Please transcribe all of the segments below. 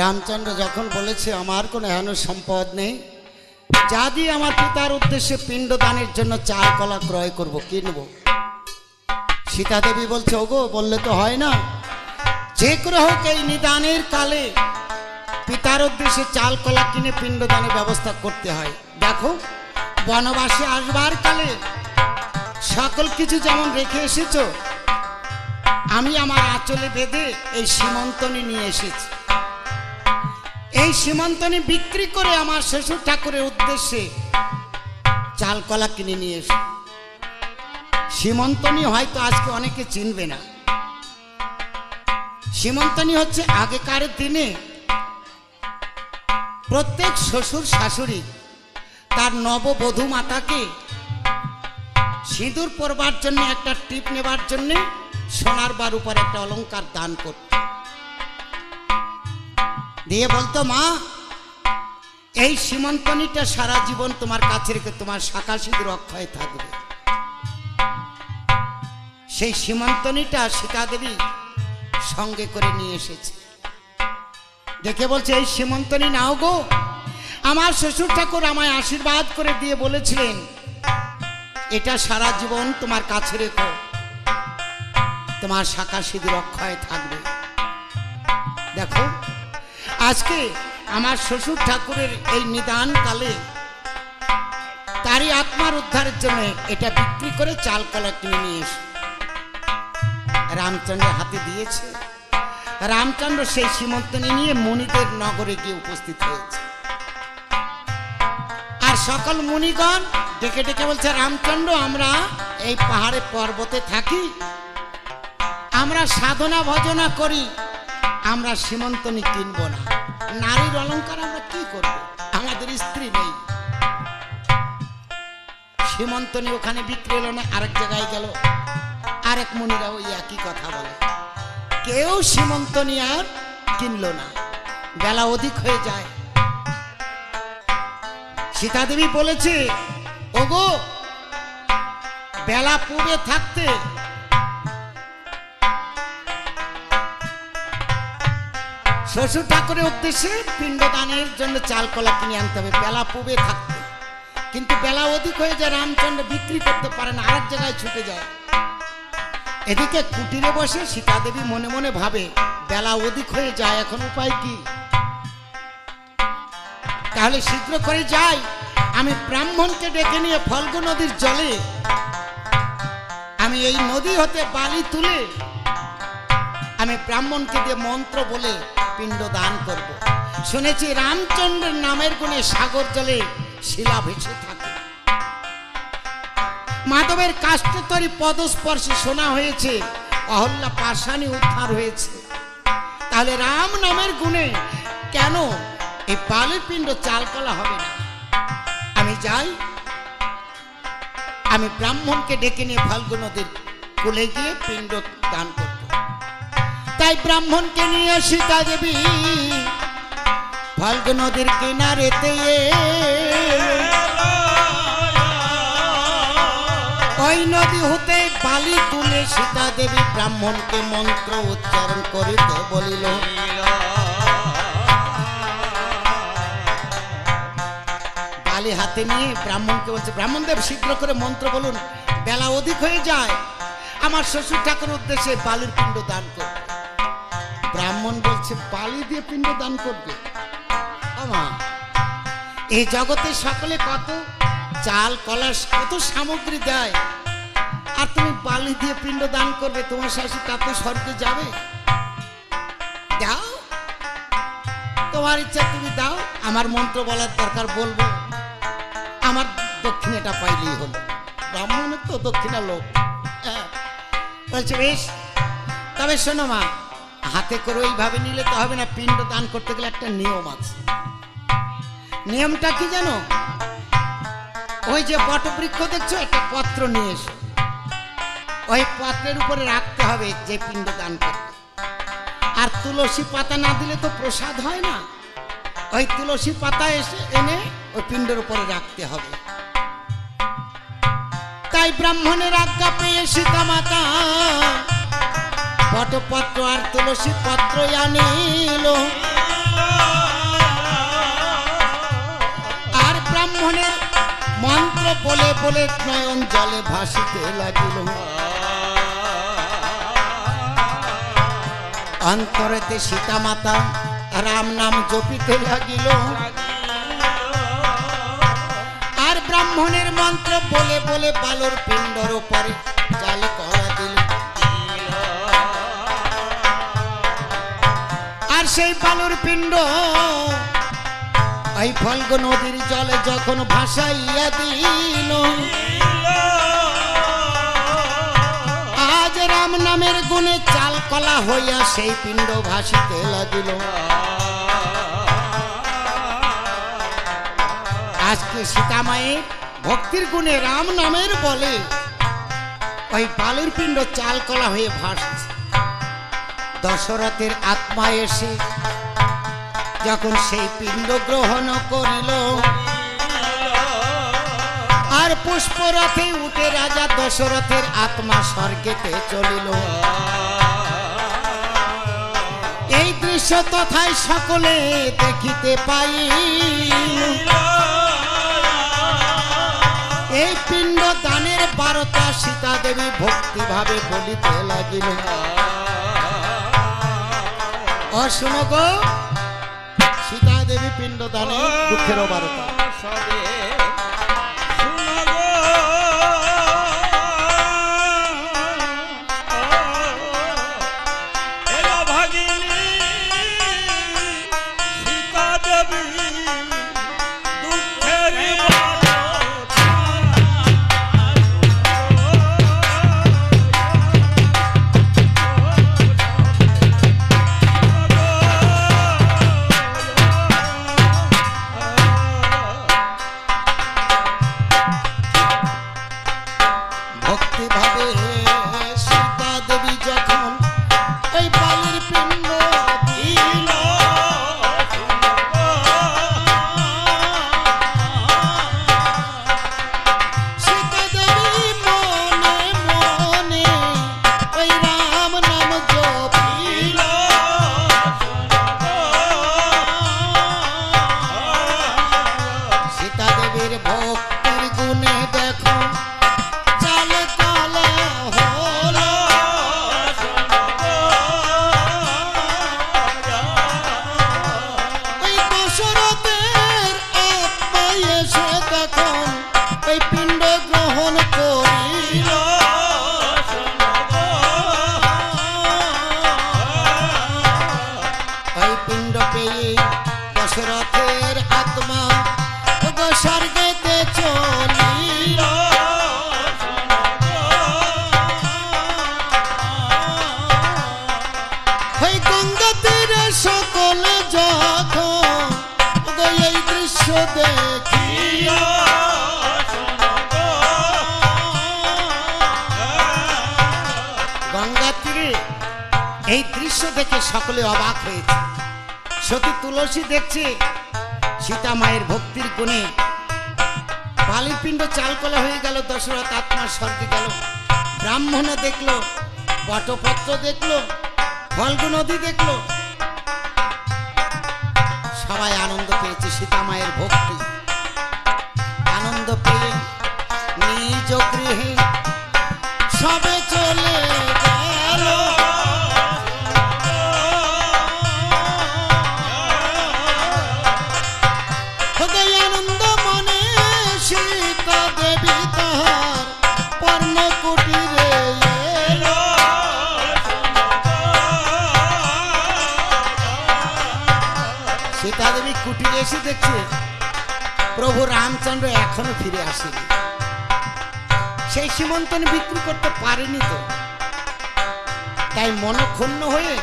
রামচন্দ্র যখন বলেছে আমার কোনো হেন সম্পদ নেই, যা দিয়ে আমার পিতার উদ্দেশ্যে পিণ্ডদানের জন্য চাল কলা ক্রয় করব, কিনব। সীতা দেবী বলছে ওগো, বললে তো হয় না, যে করে হোক এই নিদানের কালে পিতার উদ্দেশ্যে চাল কলা কিনে পিণ্ডদানের ব্যবস্থা করতে হয়। দেখো বনবাসে আসবার কালে সকল কিছু যেমন রেখে এসেছ, আমি আমার আঁচলে বেঁধে এই সীমন্তনী নিয়ে এসেছি। এই সীমন্তনী বিক্রি করে আমার শ্বশুর ঠাকুরের উদ্দেশ্যে চাল কলা কিনে নিয়ে এসে। সীমন্তনী হয়তো আজকে অনেকে চিনবে না। সীমন্তনী হচ্ছে আগেকার দিনে প্রত্যেক শ্বশুর শাশুড়ি তার নববধূ মাতাকে সিঁদুর পরবার জন্য, একটা টিপ নেবার জন্য সোনার বার উপর একটা অলংকার দান করত, দিয়ে বলতো মা এই সীমন্তনীটা সারা জীবন তোমার কাছে রেখে তোমার শাখা সিঁদুর অক্ষয় থাকবে। সেই সীমন্তনীটা সীতা দেবী সঙ্গে করে নিয়ে এসেছে। দেখে বলছে এই সীমন্তনী নাও গো, আমার শ্বশুর ঠাকুর আমায় আশীর্বাদ করে দিয়ে বলেছিলেন এটা সারা জীবন তোমার কাছে রেখো, তোমার শাখা সিঁদুর অক্ষয় থাকবে। দেখো আজকে আমার শ্বশুর ঠাকুরের এই নিদান কালে তারই আত্মার উদ্ধারের জন্য এটা বিক্রি করে চাল কলা কিনে নিয়ে এসে রামচন্দ্রের হাতে দিয়েছে। রামচন্দ্র সেই সীমন্তনী নিয়ে মুনিদের নগরে গিয়ে উপস্থিত হয়েছে। আর সকল মুনিগণ ডেকে ডেকে বলছে রামচন্দ্র, আমরা এই পাহাড়ে পর্বতে থাকি, আমরা সাধনা ভজনা করি, আমরা সীমন্তনী কিনব না। নারীর অলংকার আমরা কি করব, আমাদের স্ত্রী নেই। সীমন্তনী ওখানে বিক্রি হলো না, আরেক জায়গায় গেল। আরেক মুনিরা ওই একই কথা বলে, কেউ সীমন্তনী আর কিনলো না, বেলা অধিক হয়ে যায়। সীতা দেবী বলেছে ওগো, বেলা পূবে থাকতে শ্বশুর ঠাকুরের উদ্দেশ্যে পিণ্ডদানের জন্য চাল কলা কিনে আনতে হবে, বেলা পূবে থাকতে। কিন্তু বেলা অধিক হয়ে যায়, রামচন্দ্র বিক্রি করতে পারে না, আরেক জায়গায় ছুটে যায়। এদিকে কুটিরে বসে সীতা দেবী মনে মনে ভাবে বেলা অধিক হয়ে যায়, এখন উপায় কি? তাহলে শীঘ্র করে যাই, আমি ব্রাহ্মণকে ডেকে নিয়ে ফল্গু নদীর জলে আমি এই নদী হতে বালি তুলে আমি ব্রাহ্মণকে দিয়ে মন্ত্র বলে পিণ্ড দান করব। শুনেছি রামচন্দ্রের নামের গুণে সাগর জলে শিলা ভেসে থাকে। মাধবের কাষ্ঠতরী পদস্পর্শে শোনা হয়েছে অহল্যা পাষাণী উদ্ধার হয়েছে। তাহলে রাম নামের গুণে কেন এই বালির পিণ্ড চালকলা হবে না? আমি যাই, আমি ব্রাহ্মণকে ডেকে নিয়ে ফাল্গু নদীর কুলে গিয়ে পিণ্ড দান করব। তাই ব্রাহ্মণকে নিয়ে সীতা দেবী ফাল্গু নদীর কিনারেতে ওই নদী হতে বালি তুলে সীতা দেবী ব্রাহ্মণকে মন্ত্র উচ্চারণ করিতে বলিল। বালি হাতে নিয়ে ব্রাহ্মণকে বলছে, ব্রাহ্মণদেব শীঘ্র করে মন্ত্র বলুন, বেলা অধিক হয়ে যায়, আমার শ্বশুর ঠাকুরের উদ্দেশ্যে বালির পিণ্ড দান করবে। ব্রাহ্মণ বলছে বালি দিয়ে পিণ্ড দান করবে? আমা, এই জগতে সকলে কত চাল কলা কত সামগ্রী দেয়, আর তুমি বালি দিয়ে পিণ্ড দান করবে? তোমার শাশুড়ি তাতে স্বর্গে যাবে? দাও, তোমার ইচ্ছা তুমি দাও, আমার মন্ত্র বলার দরকার বলবো, আমার দক্ষিণাটা পাইলেই হলো। ব্রাহ্মণের তো দক্ষিণা লোক। বলছে বেশ, তবে শোনো মা, হাতে করে ওইভাবে নিলে তো হবে না, পিণ্ড দান করতে গেলে একটা নিয়ম আছে। নিয়মটা কি জানো? ওই যে বটবৃক্ষ দেখছো, একটা পত্র নিয়ে এসো, ওই পত্রের উপরে রাখতে হবে যে পিণ্ড দান করবে। আর তুলসী পাতা না দিলে তো প্রসাদ হয় না, ওই তুলসী পাতা এনে ওই পিণ্ডের উপরে রাখতে হবে। তাই ব্রাহ্মণের আজ্ঞা পেয়ে সীতা মাতা বটপত্র আর তুলসী পত্র আনিল। মন্ত্র বলে বলে নয়ন জলে ভাসিতে লাগিল। অন্তরেতে সীতা মাতা রাম নাম জপিতে লাগিল। আর ব্রাহ্মণের মন্ত্র বলে বলে বালুর পিণ্ডর উপরে জাল করা দিল। আর সেই বালুর পিণ্ড ওই ফল্গু নদীর জলে যখন ভাসাইয়া দিল, আজ রাম নামের গুণে চাল কলা হইয়া সেই পিণ্ড ভাসিতে লাগিল। আজকে সীতামায়ের ভক্তির গুণে রাম নামের বলে ওই বালুর পিণ্ড চাল কলা হয়ে ভাসছে। দশরথের আত্মা এসে যখন সেই পিণ্ড গ্রহণ করিল, আর পুষ্পরথে উঠে রাজা দশরথের আত্মা স্বর্গেতে চলিল। এই দৃশ্য তথায় সকলে দেখিতে পাই। এই পিণ্ড দানের বারতা সীতা দেবী ভক্তিভাবে বলিতে লাগিল। শুনো গো, সীতা দেবী পিণ্ড দানে দুঃখের বারতা। দশরথের আত্মা স্বর্গেতে চলিল। ওই গঙ্গা তীরে সকলে যখন এই দৃশ্য দেখিল, গঙ্গা তীরে এই দৃশ্য দেখে সকলে অবাক হয়েছে। সতী তুলসী দেখছে সীতা মায়ের ভক্তির গুণে বালির পিণ্ড চালকলা হয়ে গেল, দশরথ আত্মা স্বর্গে গেল। ব্রাহ্মণ দেখলো, বটপত্র দেখলো, ফল্গু নদী দেখলো, সবাই আনন্দ পেয়েছে সীতা মায়ের ভক্তি। আনন্দ পেয়ে নিজ গৃহে সবে চলে গেল। আনন্দ মনে সীতা দেবী তাহার পর্ণ কুটিরে এলো। সীতা দেবী কুটিরে এসে দেখছে প্রভু রামচন্দ্র এখনো ফিরে আসেনি। সেই সীমন্তনী বিক্রি করতে পারেনি তো, তাই মনক্ষুণ্ণ হয়ে,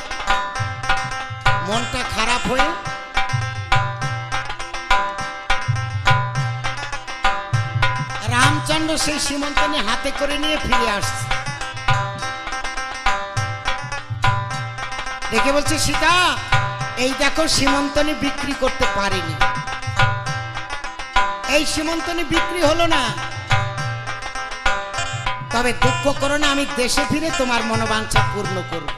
মনটা খারাপ হয়ে রামচন্দ্র সেই সীমন্তনী হাতে করে নিয়ে ফিরে আসছে। দেখে বলছে সীতা, এই দেখো সীমন্তনী বিক্রি করতে পারিনি, এই সীমন্তনী বিক্রি হলো না, তবে দুঃখ করো না, আমি দেশে ফিরে তোমার মনোবাঞ্ছা পূর্ণ করব।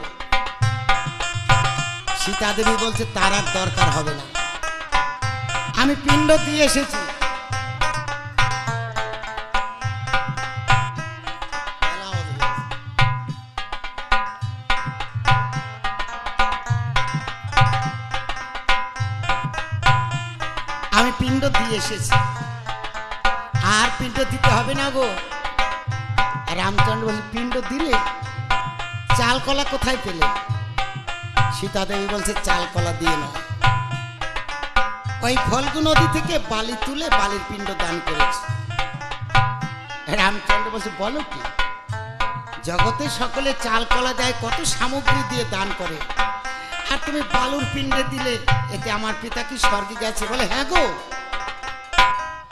সীতা দেবী বলছে তার আর দরকার হবে না, আমি পিণ্ড দিয়ে এসেছি, আমি পিণ্ড দিয়ে এসেছি, আর পিণ্ড দিতে হবে না গো। রামচন্দ্র বলছে পিণ্ড দিলে চাল কলা কোথায় পেলে? সীতা দেবী বলছে চাল কলা দিয়ে না, ওই ফল্গু নদী থেকে বালি তুলে বালির পিণ্ড দান করেছে। রামচন্দ্র বলছে বলো কি, জগতে সকলে চাল কলা দেয়, কত সামগ্রী দিয়ে দান করে, আর তুমি বালুর পিণ্ডে দিলে, এতে আমার পিতা কি স্বর্গে গেছে? বলে হ্যাঁ গো,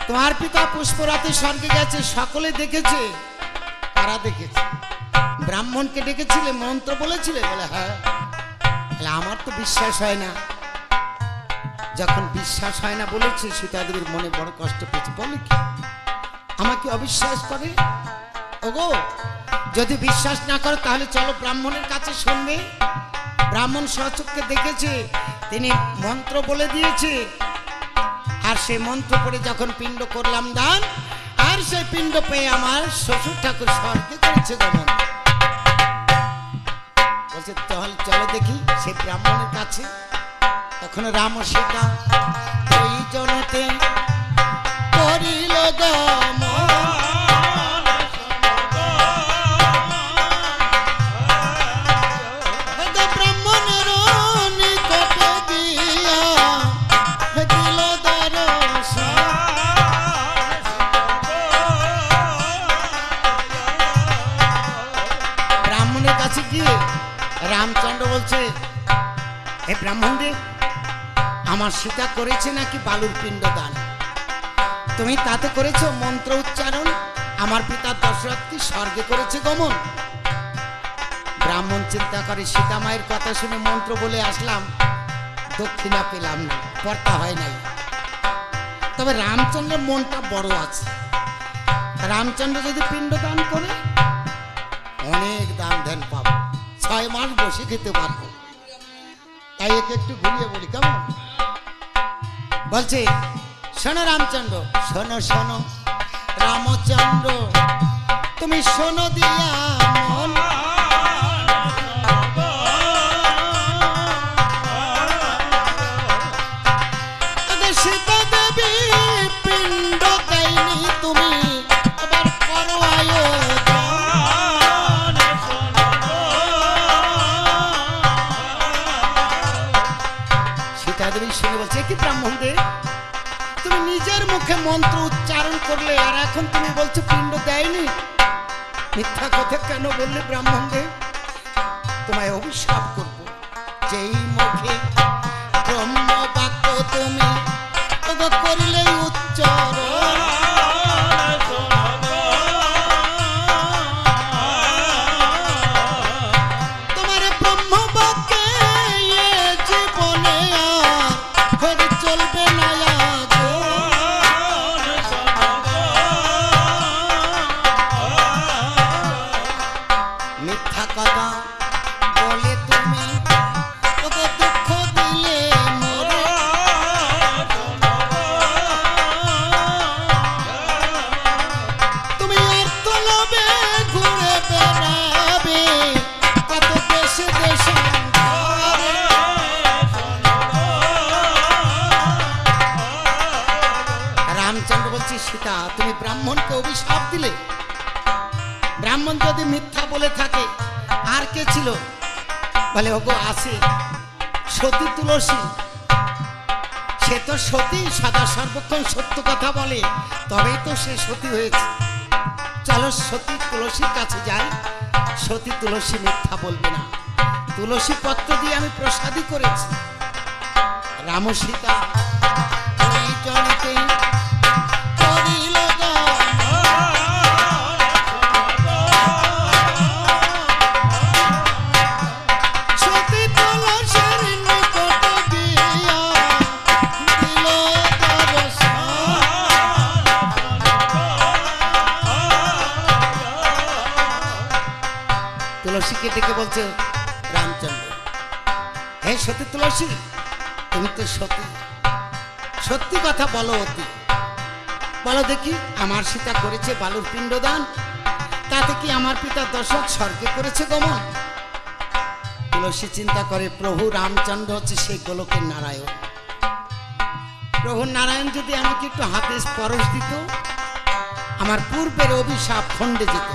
তোমার পিতা পুষ্পরাতে স্বর্গে গেছে, সকলে দেখেছে। কারা দেখেছে? ব্রাহ্মণকে ডেকেছিলে, মন্ত্র বলেছিলে? বলে হ্যাঁ। আমার তো বিশ্বাস হয় না। যখন বিশ্বাস হয় না বলেছে, সীতা দেবীর মনে বড় কষ্ট পেয়েছে। বলে কি আমাকে অবিশ্বাস করে? ওগো, যদি বিশ্বাস না করো তাহলে চলো ব্রাহ্মণের কাছে শুনবে। ব্রাহ্মণ স্বচক্ষে দেখেছে, তিনি মন্ত্র বলে দিয়েছে, আর সেই মন্ত্র পড়ে যখন পিণ্ড করলাম দান, আর সেই পিণ্ড পেয়ে আমার শ্বশুর ঠাকুর স্বর্গে করেছে গমন। বলছে তাহলে চলো দেখি সেই ব্রাহ্মণের কাছে। তখন রাম ও সীতা ওই জনতে করিল গমন। ব্রাহ্মণের নিকটে গিয়া দিল দর্শন। ব্রাহ্মণের কাছে গিয়ে রামচন্দ্র বলছে, হে ব্রাহ্মণ দেব, আমার সীতা করেছে নাকি বালুর পিণ্ড দান, তুমি তাতে করেছো মন্ত্র উচ্চারণ, আমার পিতা দশরথ কি স্বর্গে করেছে গমন। ব্রাহ্মণ চিন্তা করে, সীতা মায়ের কথা শুনে মন্ত্র বলে আসলাম, দক্ষিণা পেলাম না, পর্তা হয় নাই। তবে রামচন্দ্রের মনটা বড় আছে, রামচন্দ্র যদি পিণ্ড দান করে অনেক দান ধ্যান পাবো, 6 মাস বসে খেতে পারবো। তাই একে একটু ঘুরিয়ে বলি কেমন? বলছে শোনো রামচন্দ্র, শোনো শোনো রামচন্দ্র, তুমি শোনো দিয়া মন। সীতা দেবী পিণ্ড দেয়নি, তুমি আবার করো আয়োজন। সীতা দেবী শুনে বলছে, কি ব্রাহ্মণ দেব, তুমি নিজের মুখে মন্ত্র উচ্চারণ করলে, আর এখন তুমি বলছো পিণ্ড দেয়নি, মিথ্যা কথা কেন বললে ব্রাহ্মণ দেব? তোমায় অভিশাপ করব, যেই মুখে ব্রহ্ম বাক্য তুমি করিলে উচ্চারণ। তোমার ব্রহ্ম বাক্যে জীবনে আর চলবে না। মিথ্যা কথা বলে তুমি ওকে দুঃখ দিলে মোরে। তুমি অর্থ লোভে ঘুরে বেড়াবে কত দেশে দেশে। রামচন্দ্র বলছি, সীতা তুমি ব্রাহ্মণকে অভিশাপ দিলে। ব্রাহ্মণ যদি মিথ্যা বলে থাকে আর কে ছিল? বলে ওগো আছে সতী তুলসী, সে তো সতী, সদা সর্বক্ষণ সত্য কথা বলে, তবেই তো সে সতী হয়েছে। চলো সতী তুলসীর কাছে যাই, সতী তুলসী মিথ্যা বলবে না, তুলসী পত্র দিয়ে আমি প্রসাদী করেছি। রাম সীতা ওই জনতে করিল তুলসীকে ডেকে বলছে, রামচন্দ্র হে সতী তুলসী, তুমি তো সতী, সত্যি কথা বলো অতি, বলো দেখি আমার সীতা করেছে বালুর পিণ্ড দান, তাতে কি আমার পিতা দশরথ স্বর্গে করেছে গমন? তুলসী চিন্তা করে, প্রভু রামচন্দ্র হচ্ছে সেই গোলকের নারায়ণ, প্রভু নারায়ণ যদি আমাকে একটু হাতে স্পর্শ দিত, আমার পূর্বের অভিশাপ খণ্ডে যেত।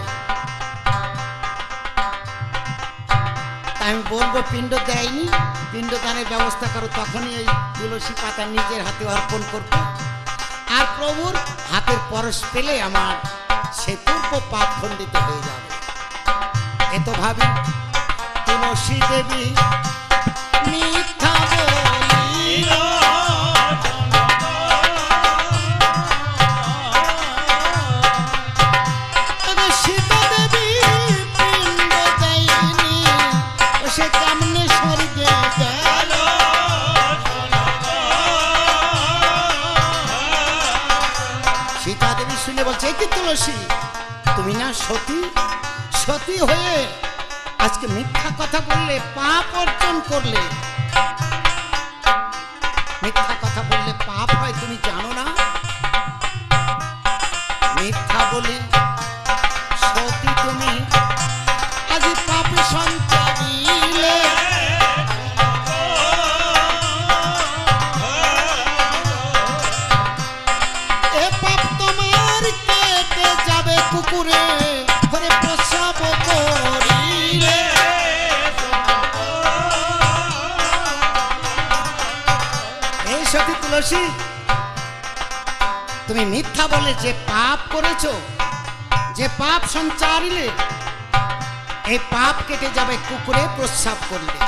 আমি বলবো পিণ্ড দেয়নি, পিণ্ডদানের ব্যবস্থা করো, তখনই এই তুলসী পাতা নিজের হাতে অর্পণ করবো। আর প্রভুর হাতের পরশ পেলে আমার সে পূর্ব পাপ খণ্ডিত হয়ে যাবে। এত ভাবি তুলসী দেবী মিথ্যা বলিল, সীতা দেবী পিণ্ড দেয়নি, সে কেমনে স্বর্গে গেল। সীতা দেবী শুনে বলছে, কি তুলসী, তুমি না সতী, সতী হয়ে আজকে মিথ্যা কথা বললে, পাপ অর্জন করলে। মিথ্যা কথা বললে পাপ হয়, তুমি জানো না? মিথ্যা বলে সতী তুমি আজ পাপে সঞ্চারিলে। এ পাপ তোমার কেটে যাবে কুকুরে ঘরে প্রস্রাব করিলে। এই সতী তুলসী, তুমি মিথ্যা বলে যে পাপ করেছো, যে পাপ সঞ্চারিলে, এই পাপ কেটে যাবে কুকুরে প্রস্রাব করলে।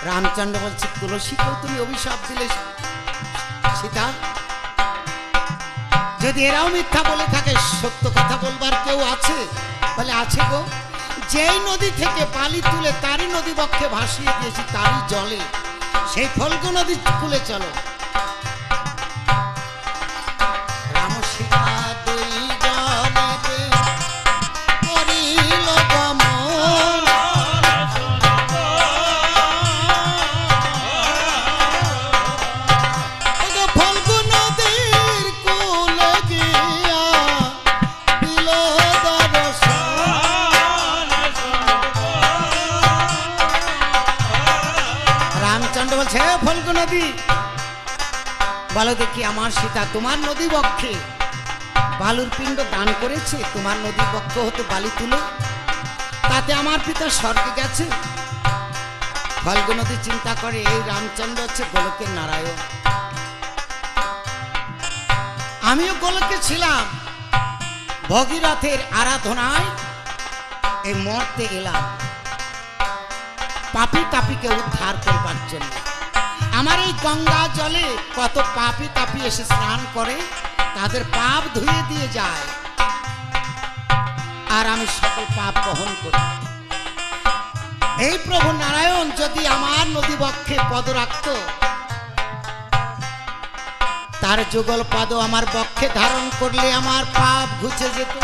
রামচন্দ্র বলছে, তুলসীকেও তুমি অভিশাপ দিলে সীতা? যদি এরাও মিথ্যা বলে থাকে, সত্য কথা বলবার কেউ আছে? বলে আছে গো, যেই নদী থেকে বালি তুলে তারই নদী বক্ষে ভাসিয়ে দিয়েছি, তারই জলে, সেই ফল্গু নদী কূলে চলো। রাম সীতা দুই জনেতে করিল গমন, ফল্গু নদীর কূলে গিয়া দিল দর্শন। রামচন্দ্র বলছে, ফল্গু নদী, বলো দেখি আমার সীতা তোমার নদী বক্ষে বালুর পিণ্ড দান করেছে, তোমার নদী বক্ষ হতে বালি তুলে, তাতে আমার পিতা স্বর্গে গেছে? ফল্গু নদী চিন্তা করে, এই রামচন্দ্র হচ্ছে গোলকের নারায়ণ, আমিও গোলকে ছিলাম, ভগীরথের আরাধনায় এই মর্তে এলাম পাপী তাপীকে উদ্ধার করবার জন্য। আমার এই গঙ্গা জলে কত পাপী তাপী এসে স্নান করে, তাদের পাপ ধুয়ে দিয়ে যায়, আর আমি সকল পাপ বহন করি। এই প্রভু নারায়ণ যদি আমার নদী বক্ষে পদ রাখত, তার যুগল পদ আমার বক্ষে ধারণ করলে আমার পাপ ঘুচে যেত।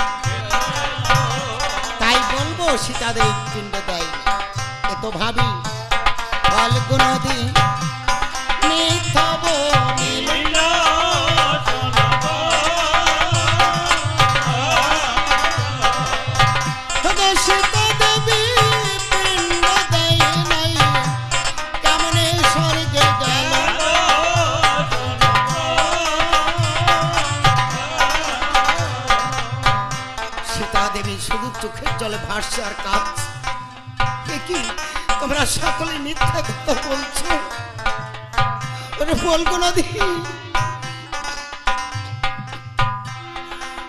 তাই বলবো সীতাদের পিণ্ড দেয়। এত ভাবি ফল্গু নদী মিথ্যা বলিল, সীতা দেবী পিণ্ড দেয় নাই, কেমনে স্বর্গে গেল। সীতা দেবী শুধু চোখের জলে ভাসছে আর কাঁদছে। কি তোমরা সকলে মিথ্যা কথা বলছো? ফল্গু নদী,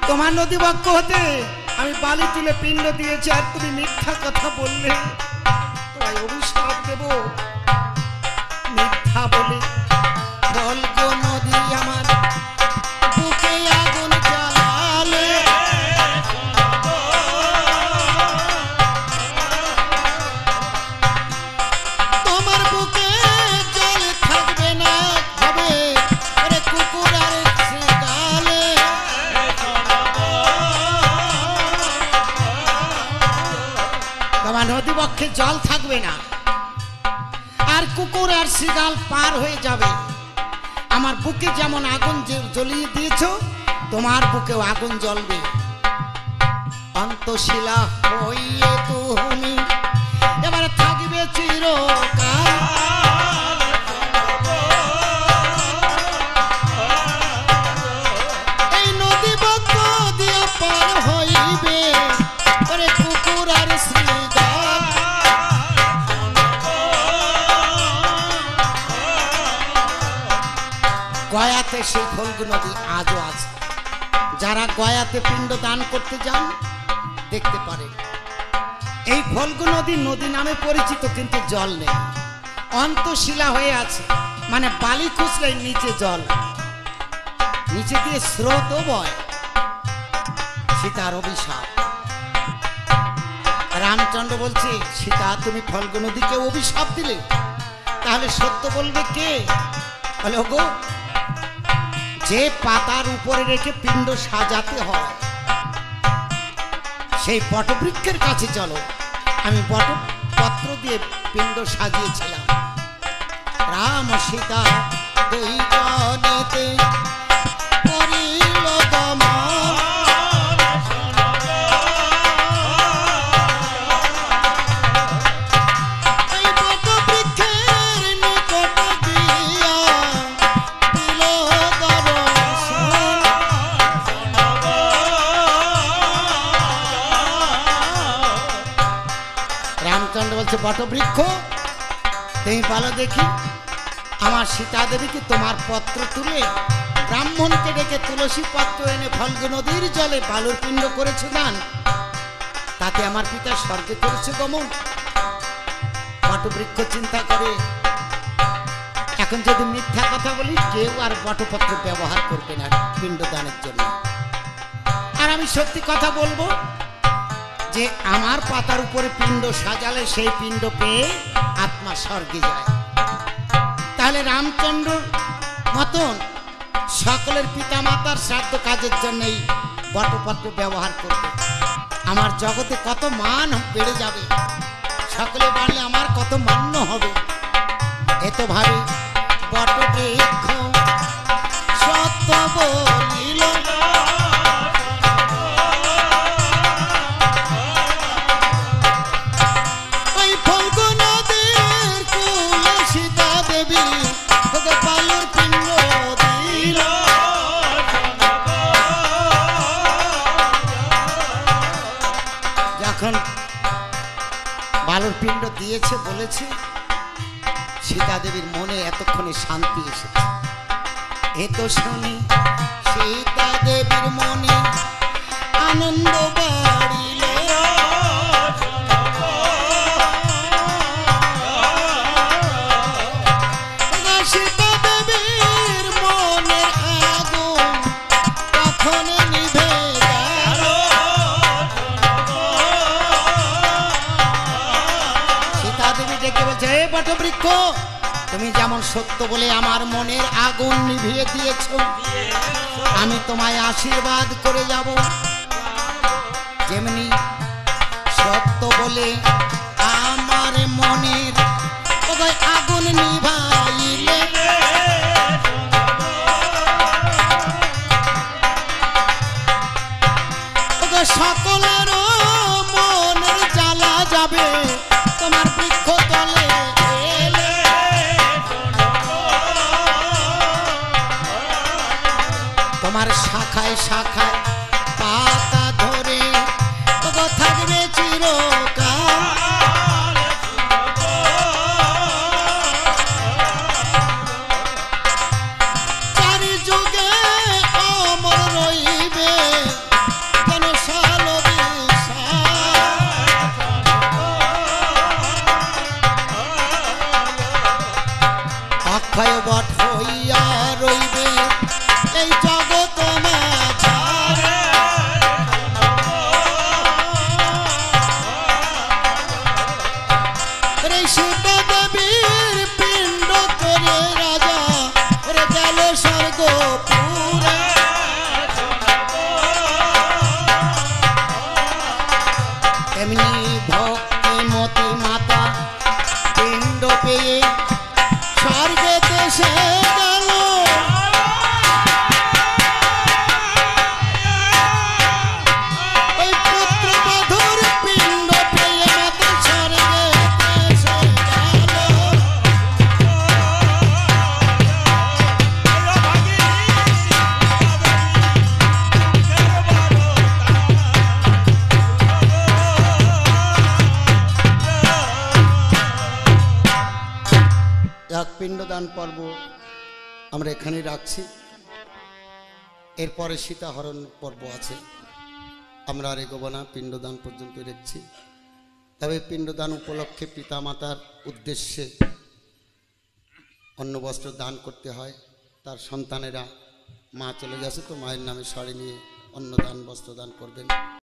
তোমার নদী বক্ষ হতে আমি বালি তুলে পিণ্ড দিয়েছি, আর তুমি মিথ্যা কথা বললে, তোমায় অভিশাপ দেব। মিথ্যা বলে ফল্গু নদী আমার বুকে আগুন জ্বালালে। তোমার বুকে জল থাকবে না, হবে আরে কুকুর আর শিকালে। তোমার নদী বক্ষে জল থাকবে না, আর কুকুর আর শিগাল পার হয়ে যাবে। আমার বুকে যেমন আগুন জ্বলিয়ে দিয়েছো, তোমার বুকেও আগুন জ্বলবে। অন্তশিলা হইয়ে তুমি এবার থাকবে চিরকাল। গয়াতে সেই ফল্গু নদী আজও আছে। যারা গয়াতে পিণ্ড দান করতে যান দেখতে পারে এই ফল্গু নদী নদী নামে পরিচিত, কিন্তু জল নেই, অন্তশিলা হয়ে আছে। মানে বালি খুঁজলেই নিচে জল, নিচে দিয়ে স্রোতও বয়। সীতার অভিশাপ। রামচন্দ্র বলছে, সীতা তুমি ফল্গু নদীকে অভিশাপ দিলে, তাহলে সত্য বলবে কে? বলে ওগো, যে পাতার উপরে রেখে পিণ্ড সাজাতে হয় সেই বটবৃক্ষের কাছে চলো। আমি বটপত্র দিয়ে পিণ্ড সাজিয়েছিলাম। রাম সীতা দুই জনেতে করিল গমন, এই বটবৃক্ষের নিকট গিয়া দিল দর্শন। রামচন্দ্র বলছে, বটবৃক্ষ তুমি বলো দেখি, আমার সীতা দেবীকে তোমার পত্র তুলে ব্রাহ্মণকে ডেকে তুলসী পত্র এনে ফল্গু নদীর জলে বালুর পিণ্ড করেছে দান, তাতে আমার পিতা স্বর্গে করেছে গমন। বটবৃক্ষ চিন্তা করে, এখন যদি মিথ্যা কথা বলি কেউ আর বটপত্র ব্যবহার করবে না পিণ্ড দানের জন্য। আর আমি সত্যি কথা বলবো যে আমার পাতার উপরে পিণ্ড সাজালে সেই পিণ্ড পেয়ে আত্মা স্বর্গে যায়। তাহলে রামচন্দ্রর মতন সকলের পিতা মাতার শ্রাদ্ধ কাজের জন্যই বটপত্র ব্যবহার করবে। আমার জগতে কত মান বেড়ে যাবে, সকলে বাড়লে আমার কত মান্য হবে। এত ভাবে বটবৃক্ষ সত্য বলিল, ওই ফল্গু নদীর কূলে সীতা দেবী বালুর পিণ্ড দিল। যখন বালুর পিণ্ড দিয়েছে বলেছে, সীতা দেবীর মনে এতক্ষণে শান্তি এসেছে। এ তো শুনি সীতা দেবীর মনে আনন্দ বাড়িল, সীতা দেবীর মনে আগুন তখন নিভে গেল। সীতা দেবী ডেকে বলছে, হে বটবৃক্ষ, তুমি যেমন সত্য বলে আমার মনের আগুন নিভিয়ে দিয়েছ, আমি তোমায় আশীর্বাদ করে যাব। যেমনি সত্য বলে আমার মনের আগুন নিভাইলে, সকলের মনের জ্বালা যাবে তোমার বৃক্ষ তলে এলে। তোমার শাখায় শাখায় পাতা ধরে থাকবে চিরকাল। চারি যুগে অমর রইবে কেন সাল অক্ষয় বট হইয়া রইবে এই জগৎ মাঝারে। সীতা দেবীর পিণ্ড করে রাজা ওরে গেল স্বর্গপুরে। এমনি ভক্তিমতী মাতা পিণ্ড পেয়ে স্বর্গে দেশে গেল। ওই পুত্রবধূর পিণ্ড পেয়ে মাতা স্বর্গে দেশে গেল। পিণ্ডদান পর্ব আমরা এখানেই রাখছি। এরপরে সীতাহরণ পর্ব আছে, আমরা আর এগোবো না, পিণ্ডদান পর্যন্ত রেখেছি। তবে পিণ্ডদান উপলক্ষে পিতামাতার উদ্দেশ্যে অন্ন বস্ত্র দান করতে হয়। তার সন্তানেরা, মা চলে গেছে তো মায়ের নামে শাড়ি নিয়ে অন্নদান বস্ত্রদান করবেন।